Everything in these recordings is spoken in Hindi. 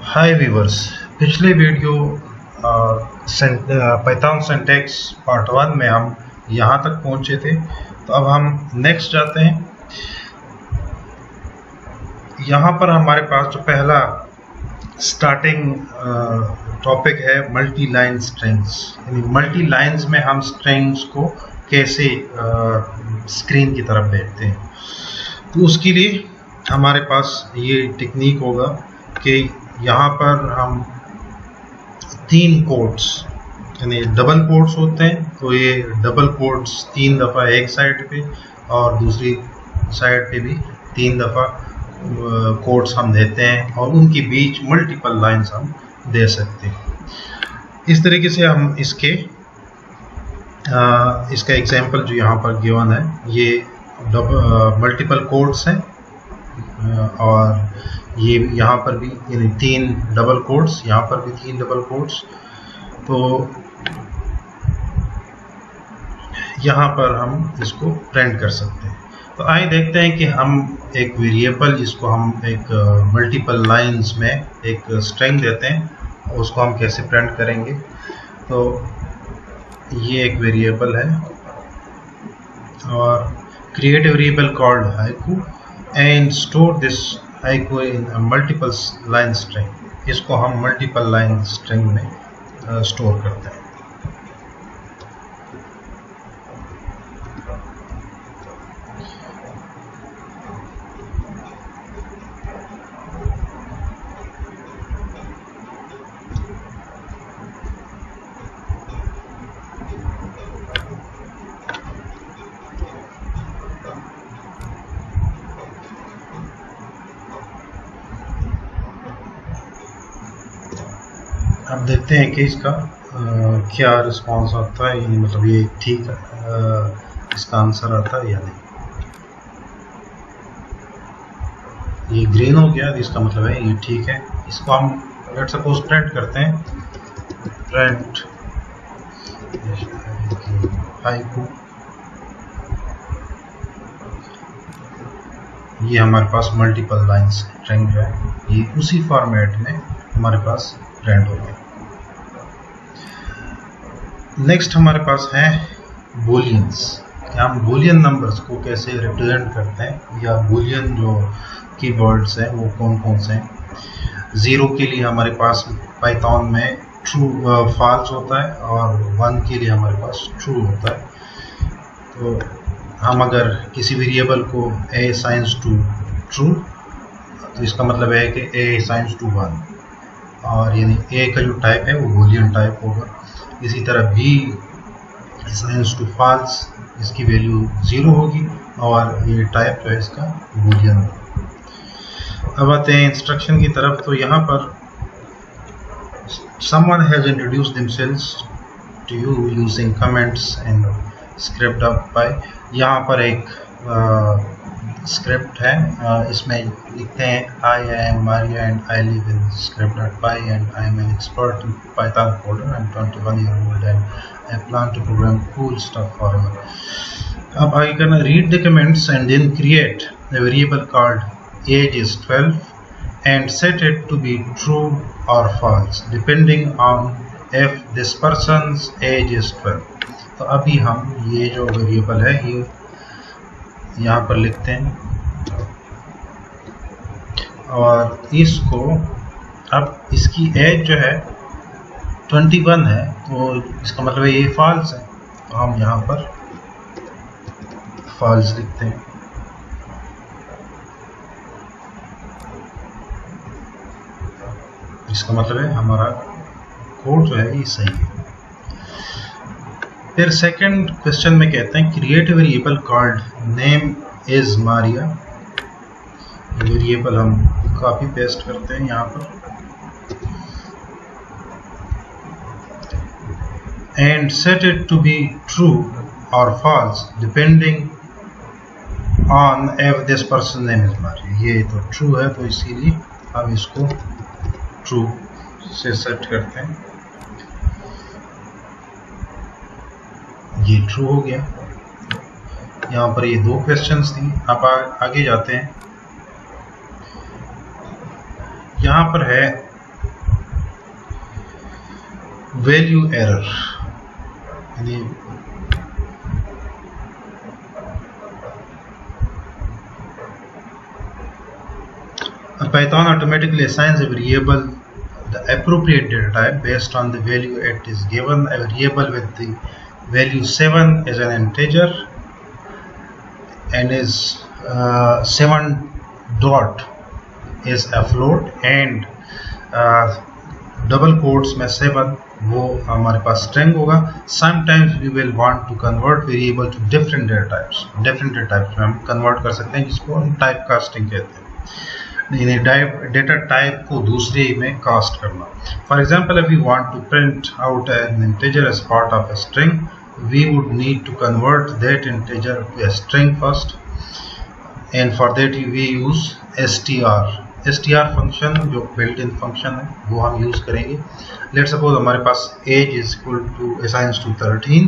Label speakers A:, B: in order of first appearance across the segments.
A: हाय व्यूवर्स। पिछले वीडियो पाइथन सिंटैक्स पार्ट 1 में हम यहाँ तक पहुँचे थे, तो अब हम नेक्स्ट जाते हैं। यहाँ पर हमारे पास जो पहला स्टार्टिंग टॉपिक है मल्टी लाइन स्ट्रिंग्स। यानी मल्टी लाइन्स में हम स्ट्रिंग्स को कैसे स्क्रीन की तरफ भेजते हैं। तो उसके लिए हमारे पास ये टेक्निक होगा कि यहाँ पर हम 3 कोट्स यानी डबल कोट्स होते हैं, तो ये डबल कोट्स 3 दफ़ा एक साइड पे और दूसरी साइड पे भी 3 दफ़ा कोट्स हम देते हैं और उनके बीच मल्टीपल लाइंस हम दे सकते हैं। इस तरीके से हम इसका एग्जांपल जो यहाँ पर गिवन है, ये मल्टीपल कोट्स हैं और ये यहाँ पर भी यानी 3 डबल कोट्स, यहाँ पर भी 3 डबल कोट्स। तो यहाँ पर हम इसको प्रिंट कर सकते हैं। तो आइए देखते हैं कि हम एक वेरिएबल जिसको हम एक मल्टीपल लाइंस में एक स्ट्रिंग देते हैं, उसको हम कैसे प्रिंट करेंगे। तो ये एक वेरिएबल है और create a variable called haiku and store this haiku in multiple line string. इसको हम मल्टीपल लाइन स्ट्रिंग में स्टोर करते हैं। अब देखते हैं कि इसका क्या रिस्पांस आता है, यानी मतलब ये ठीक इसका आंसर आता है या नहीं। ये ग्रीन हो गया, इसका मतलब है ये ठीक है। इसको हम लेट्स सपोज प्रिंट करते हैं, प्रिंट हाइकू। ये हमारे पास मल्टीपल लाइन स्ट्रिंग है, ये उसी फॉर्मेट में हमारे पास प्रिंट हो गया। नेक्स्ट हमारे पास है बूलियंस। हम बूलियन नंबर्स को कैसे रिप्रेजेंट करते हैं या बूलियन जो कीवर्ड्स हैं वो कौन कौन से हैं। 0 के लिए हमारे पास पाइथन में ट्रू फॉल्स होता है और 1 के लिए हमारे पास ट्रू होता है। तो हम अगर किसी वेरिएबल को a असाइंस टू ट्रू, तो इसका मतलब है कि a असाइंस टू 1, और यानी a का जो टाइप है वो बूलियन टाइप होगा। इसी तरह b असाइंस टू फॉल्स, इसकी वैल्यू 0 होगी और ये टाइप जो है इसका बूलियन होगा। अब आते हैं इंस्ट्रक्शन की तरफ। तो यहाँ पर someone has introduced themselves to you using comments and script up by। यहाँ पर एक स्क्रिप्ट है, इसमें लिखते हैं I am Maria and I live in script.py and I am an expert in Python coder. I'm 21 years old and I plan to program cool stuff forever. अब I gonna read the comments and then create a variable called age is 12 and set it to be true or false depending on if this person's age is 12। तो अभी हम ये जो वेरिएबल है ये यहाँ पर लिखते हैं और इसको, अब इसकी एज जो है 21 है, तो इसका मतलब है ये फॉल्स है, तो हम यहाँ पर फॉल्स लिखते हैं। इसका मतलब है हमारा कोड जो है ये सही है। फिर सेकंड क्वेश्चन में कहते हैं create variable called name is Maria. Variable हम कॉपी पेस्ट करते हैं यहाँ पर and set it to be true और false depending on if this person name is Maria. ये तो ट्रू है, तो इसीलिए हम इसको ट्रू से सेट करते हैं। ये ट्रू हो गया। यहाँ पर ये 2 क्वेश्चंस थी। अब आगे जाते हैं। यहाँ पर है वैल्यू एरर, यानी Python automatically assigns a variable the appropriate data type based on the value it is given. A variable with the value 7 is an integer and is 7 dot is a float and double quotes में 7 वो हमारे पास स्ट्रिंग होगा. Sometimes we will want to convert variable to different data types में हम कन्वर्ट कर सकते हैं, जिसको हम टाइप कास्टिंग कहते हैं, डेटा टाइप को दूसरे में कास्ट करना. For example, if we want to print out an integer as part of a string, we would need to convert that integer to a string first, and for that we use str function, जो बिल्ट इन फंक्शन है वो हम यूज करेंगे. लेट्स सपोज हमारे पास age is equal to assigns to 13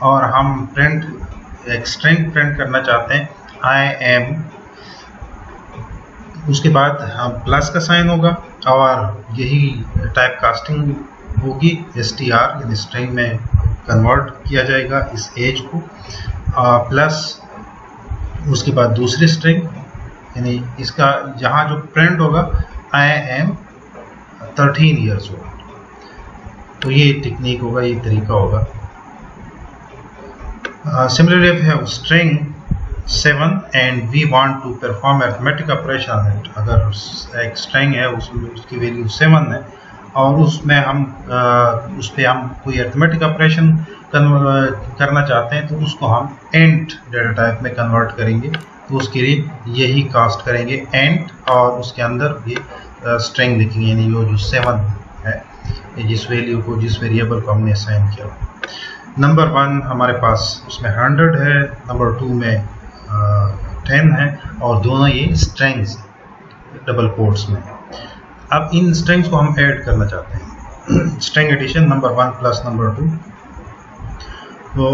A: और हम एक स्ट्रिंग प्रिंट करना चाहते हैं आई एम, उसके बाद हम प्लस का साइन होगा और यही टाइप कास्टिंग होगी. str यानी स्ट्रिंग में कन्वर्ट किया जाएगा इस एज को, प्लस उसके बाद दूसरी स्ट्रिंग, यानी इसका जहाँ जो प्रिंट होगा आई एम 13 years old. तो ये टेक्निक होगा, ये तरीका होगा. Similarly, if we have string 7 and we want to perform arithmetic operation on it, अगर एक स्ट्रिंग है उसमें उसकी वैल्यू 7 है और उसमें हम उस पर हम कोई अरिथमेटिक ऑपरेशन करना चाहते हैं तो उसको हम एंट डेटा टाइप में कन्वर्ट करेंगे. तो उसके लिए यही कास्ट करेंगे एंट और उसके अंदर ये स्ट्रिंग लिखेंगे, यानी जो 7 है जिस वैल्यू को, जिस वेरिएबल को हमने असाइन किया. नंबर 1 हमारे पास उसमें 100 है, नंबर 2 में 10 है और दोनों ये स्ट्रिंग्स डबल कोट्स में. अब इन स्ट्रिंग्स को हम ऐड करना चाहते हैं, string addition number 1 plus number 2. तो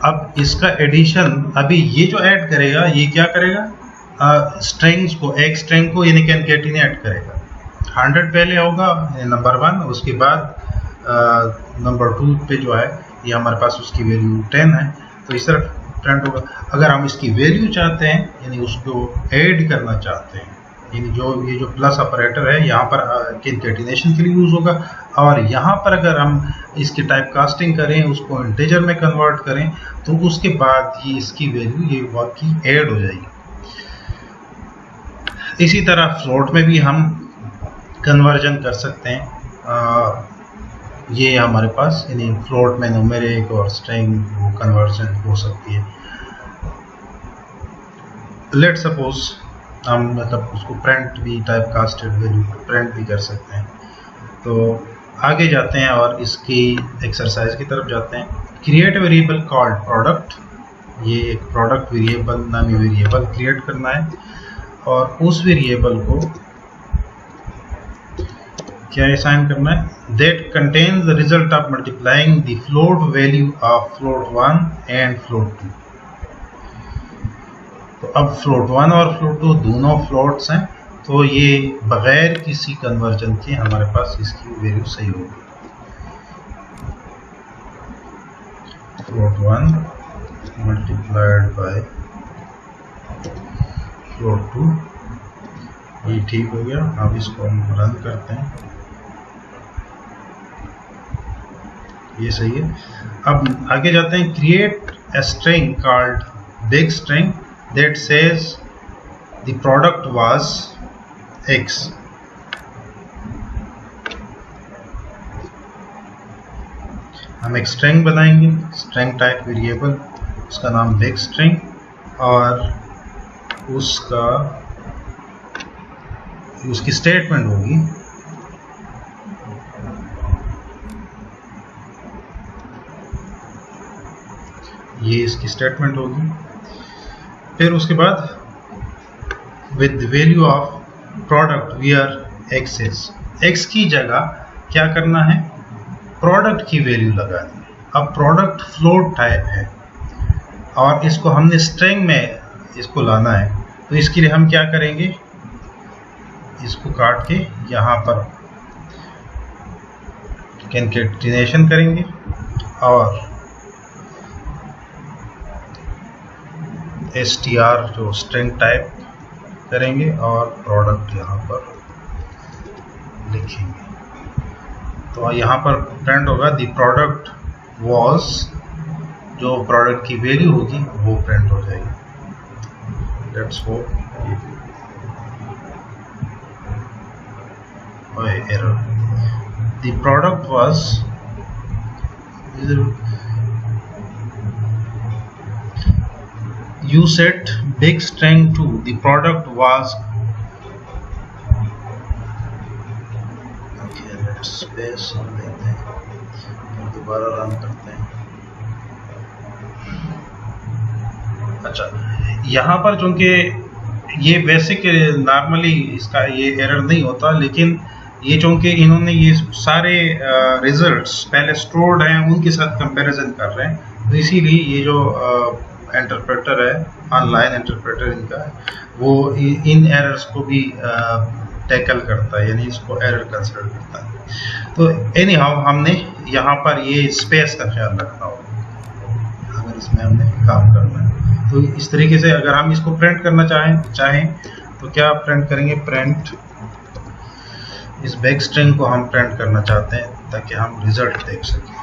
A: अब इसका एडिशन, अभी ये जो ऐड करेगा ये क्या करेगा, स्ट्रिंग्स को, एक स्ट्रिंग को यानी कॉन्कैटिनेट करेगा. 100 पहले होगा नंबर 1, उसके बाद नंबर 2 पे जो है ये हमारे पास उसकी वैल्यू 10 है, तो इस तरह प्रिंट होगा. अगर हम इसकी वैल्यू चाहते हैं यानी उसको ऐड करना चाहते हैं, यानी ये जो प्लस ऑपरेटर है यहाँ पर कॉन्कैटिनेशन के लिए यूज होगा, और यहाँ पर अगर हम इसकी टाइप कास्टिंग करें, उसको इंटीजर में कन्वर्ट करें, तो उसके बाद ये इसकी वैल्यू ये वाकई ऐड हो जाएगी. इसी तरह फ्लोट में भी हम कन्वर्जन कर सकते हैं. ये हमारे पास यानी फ्लोट में न्यूमेरिक और स्ट्रिंग वो कन्वर्जन हो सकती है. लेट सपोज हम मतलब उसको प्रिंट भी, टाइप कास्टेड वैल्यू प्रिंट भी कर सकते हैं. तो आगे जाते हैं और इसकी एक्सरसाइज की तरफ जाते हैं. Create a variable called product, ये एक प्रोडक्ट वेरिएबल नामी वेरिएबल क्रिएट करना है और उस वेरिएबल को क्या असाइन करना है, that contains the result of multiplying the float value of float 1 and float 2. तो अब फ्लोट 1 और फ्लोट 2 दोनों फ्लोट्स हैं, तो ये बगैर किसी कन्वर्जन के हमारे पास इसकी वैल्यू सही होगी. फ्लोट 1 मल्टीप्लाइड बाय फ्लोट 2, ये ठीक हो गया. अब इसको हम रन करते हैं, ये सही है. अब आगे जाते हैं. Create a string called big string that says the product was X. हम एक स्ट्रिंग बनाएंगे, स्ट्रिंग टाइप वेरिएबल, उसका नाम बिग स्ट्रिंग, और उसकी स्टेटमेंट होगी ये इसकी स्टेटमेंट होगी. फिर उसके बाद with value of product where X is, X की जगह क्या करना है, प्रोडक्ट की वैल्यू लगानी है. अब प्रोडक्ट फ्लोट टाइप है और इसको हमने स्ट्रिंग में इसको लाना है, तो इसके लिए हम क्या करेंगे, इसको काट के यहाँ पर कंकैटिनेशन करेंगे और str जो स्ट्रिंग टाइप करेंगे और प्रोडक्ट यहाँ पर लिखेंगे। तो यहाँ पर प्रिंट होगा द प्रोडक्ट वॉज, जो प्रोडक्ट की वैल्यू होगी वो प्रिंट हो जाएगी। Let's hope error, the product was, you set big string to the product was, okay let's space और लेते हैं, दोबारा रन करते हैं। अच्छा, यहाँ पर चूंकि ये बेसिक नॉर्मली इसका ये एरर नहीं होता, लेकिन ये चूंकि इन्होंने ये सारे रिजल्ट्स पहले स्टोर्ड हैं उनके साथ कंपैरिजन कर रहे हैं, तो इसीलिए ये जो इंटरप्रेटर है, ऑनलाइन इंटरप्रेटर इनका है, वो इन एरर्स को भी टैकल करता है, यानी इसको एरर कंसिडर करता है। तो एनी हाउ हमने यहाँ पर ये स्पेस का ख्याल रखना होगा अगर इसमें हमने काम करना है। तो इस तरीके से अगर हम इसको प्रिंट करना चाहें तो क्या प्रिंट करेंगे, प्रिंट, इस बैक स्ट्रिंग को हम प्रिंट करना चाहते हैं ताकि हम रिजल्ट देख सकें।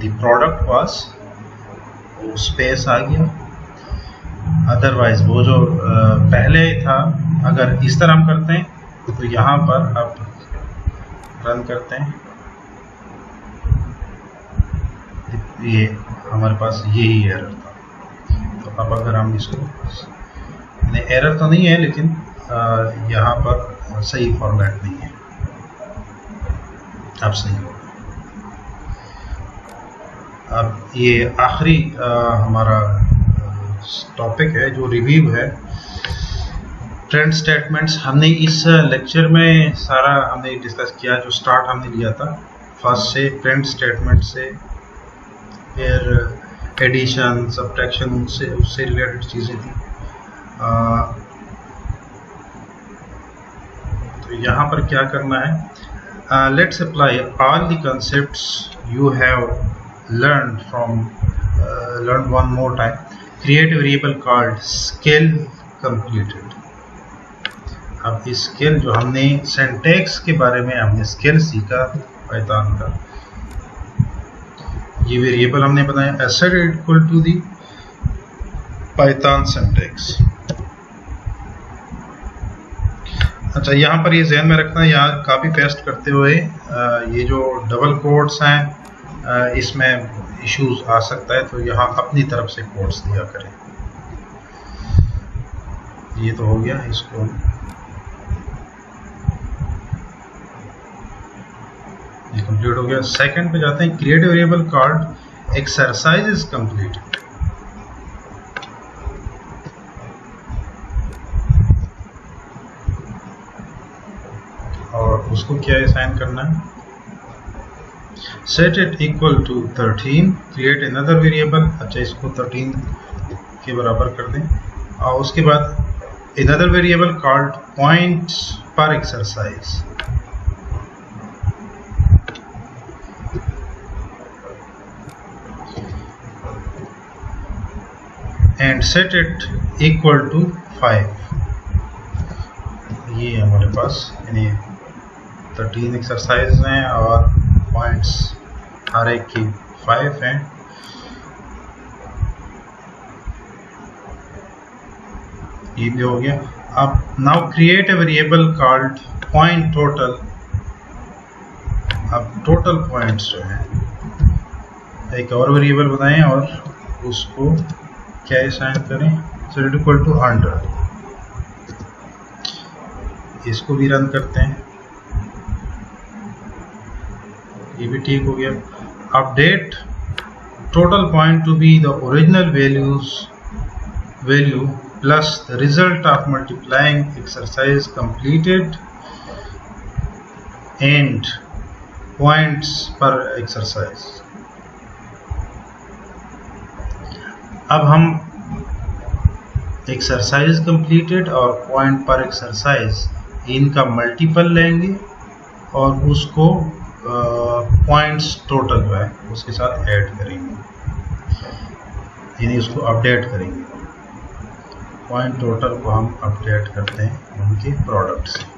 A: The product was, वो स्पेस आ गया, अदरवाइज वो जो पहले था अगर इस तरह हम करते हैं तो यहाँ पर अब रन करते हैं, ये हमारे पास यही एरर था। तो अब अगर हम इसको, एरर तो नहीं है लेकिन यहाँ पर सही फॉर्मेट नहीं है, अब सही होगा। अब ये आखिरी हमारा टॉपिक है जो रिव्यू है, प्रिंट स्टेटमेंट्स। हमने इस लेक्चर में सारा हमने डिस्कस किया, जो स्टार्ट हमने लिया था फर्स्ट से, प्रिंट स्टेटमेंट से, फिर एडिशन, सब्ट्रैक्शन, उससे रिलेटेड चीज़ें थी। तो यहाँ पर क्या करना है, let's apply all the concepts you have learned one more time. Create a variable called scale completed. अब इस स्केल जो हमने सिंटैक्स के बारे में हमने स्केल सीखा पाइथन का, ये वेरिएबल हमने बनाया asset equal to the Python syntax. अच्छा, यहाँ पर ये ध्यान में रखना, यहाँ कॉपी पेस्ट करते हुए ये जो डबल कोट्स हैं इसमें इश्यूज आ सकता है, तो यहाँ अपनी तरफ से कोड्स दिया करें। ये तो हो गया, इसको ये कंप्लीट हो गया। सेकंड पे जाते हैं, create variable called exercise is completed. और उसको क्या असाइन करना है, set it equal to 13, create another variable, अच्छा इसको 13 के बराबर कर दें, और उसके बाद another variable called points per exercise, and set it equal to 5। ये हमारे पास यानी 13 एक्सरसाइज हैं और पॉइंट्स हर एक की 5 हैं। ये भी हो गया। अब now create a variable called point total. अब टोटल पॉइंट्स जो हैं, एक और वेरिएबल बनाएं और उसको क्या असाइन करें, सेट इक्वल टू 100। इसको भी रन करते हैं, ये भी ठीक हो गया। Update total point to be the original value plus the result of multiplying exercise completed and points पर एक्सरसाइज। अब हम एक्सरसाइज कंप्लीटेड और पॉइंट पर एक्सरसाइज इनका मल्टीपल लेंगे और उसको पॉइंट्स टोटल जो है उसके साथ ऐड करेंगे, यानी उसको अपडेट करेंगे। पॉइंट टोटल को हम अपडेट करते हैं उनके प्रोडक्ट से।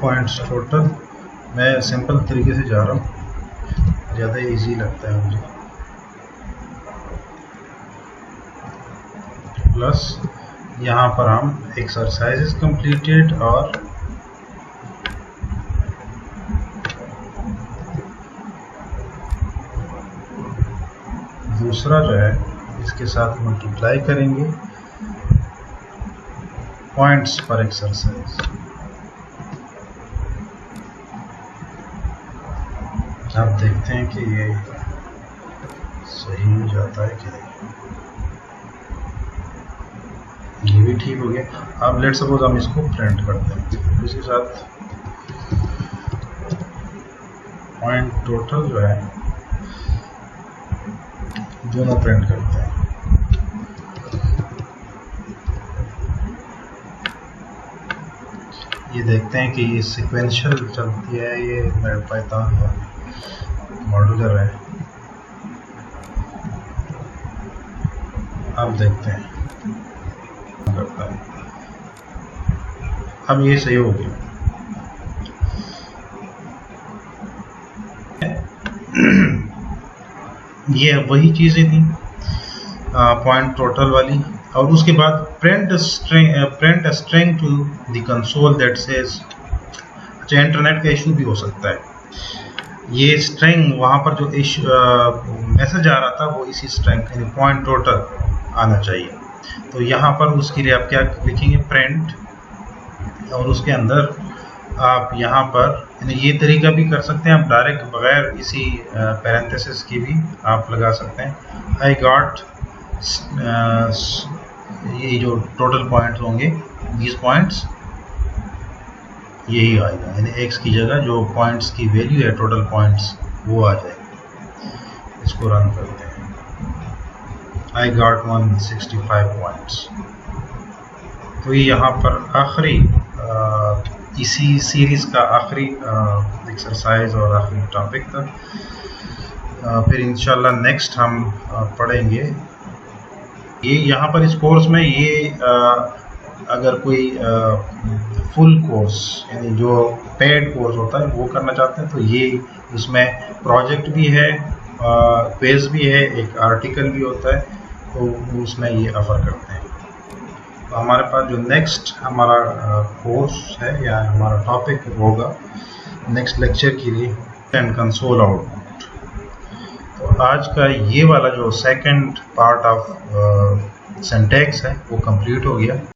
A: पॉइंट्स टोटल मैं सिंपल तरीके से जा रहा हूँ, ज़्यादा इजी लगता है मुझे। प्लस यहाँ पर हम एक्सरसाइजेस कंप्लीटेड और दूसरा जो है इसके साथ मल्टीप्लाई करेंगे पॉइंट्स पर एक्सरसाइज। आप देखते हैं कि ये सही हो जाता है कि नहीं। ये भी ठीक हो गया। अब लेट सपोज हम इसको प्रिंट करते हैं, इसके साथ पॉइंट टोटल जो है दोनों प्रिंट करते हैं। ये देखते हैं कि ये सिक्वेंशियल चलती है, ये मेरे पाइथन है मॉड्यूलर है। अब देखते हैं करता है। अब ये सही हो गया। ये वही चीजें थी पॉइंट टोटल वाली, और उसके बाद print string to the console that says. अच्छा, इंटरनेट का इशू भी हो सकता है। ये स्ट्रिंग वहाँ पर जो मैसेज आ रहा था वो इसी स्ट्रिंग यानी पॉइंट टोटल आना चाहिए। तो यहाँ पर उसके लिए आप क्या लिखेंगे, प्रिंट, और उसके अंदर आप यहाँ पर यानी ये तरीका भी कर सकते हैं आप डायरेक्ट बगैर इसी पैरेंथेसिस की भी आप लगा सकते हैं। आई गॉट ये जो टोटल पॉइंट्स होंगे 20 पॉइंट्स यही आएगा, यानी एक्स की जगह जो पॉइंट्स की वैल्यू है टोटल पॉइंट्स वो आ जाएगी। इसको रन करते हैं। I got 165 points. तो ये यहाँ पर आखिरी इसी सीरीज़ का आखिरी एक्सरसाइज और आखिरी टॉपिक था। फिर इंशाल्लाह नेक्स्ट हम पढ़ेंगे ये यहाँ पर इस कोर्स में ये अगर कोई फुल कोर्स यानी जो पेड कोर्स होता है वो करना चाहते हैं तो ये उसमें प्रोजेक्ट भी है, क्विज भी है, एक आर्टिकल भी होता है, तो उसमें ये ऑफर करते हैं। तो हमारे पास जो नेक्स्ट हमारा कोर्स है या हमारा टॉपिक होगा नेक्स्ट लेक्चर के लिए एंड कंसोल आउटपुट। तो आज का ये वाला जो सेकंड पार्ट ऑफ सिंटैक्स है वो कंप्लीट हो गया।